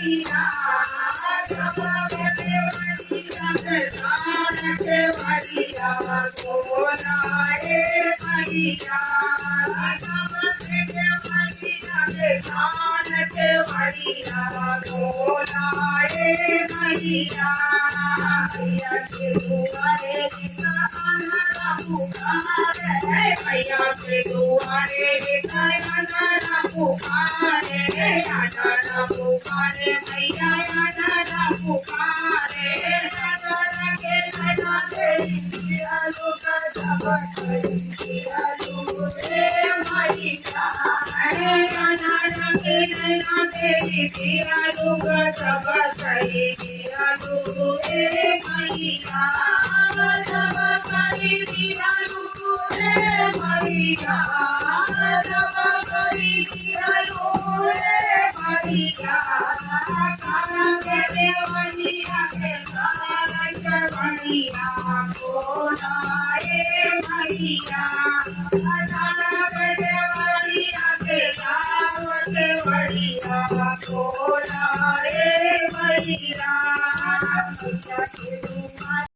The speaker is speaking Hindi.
मैया जब देवरिया के जान के बढ़िया बोलाए मैया जब देवरिया के जान के बढ़िया बोलाए मैया मैया के दुआरे अनहरा पुकारे मैया के दुआरे अनहरा पुकारे अनहरा पुकारे मैया अनहरा पुकारे अनहरा के नैना तेरी जिया लोग जब जिया लोग रे मैया अनहरा के नैना तेरी जिया लोग जब जिया लोग रे मैया जब जिया लोग रे मैया जब जिया लोग रे मैया काना के देवरिया के सारा के बढ़िया बोलाए मैया काना के देवरिया के सारा के बढ़िया बोलाए मैया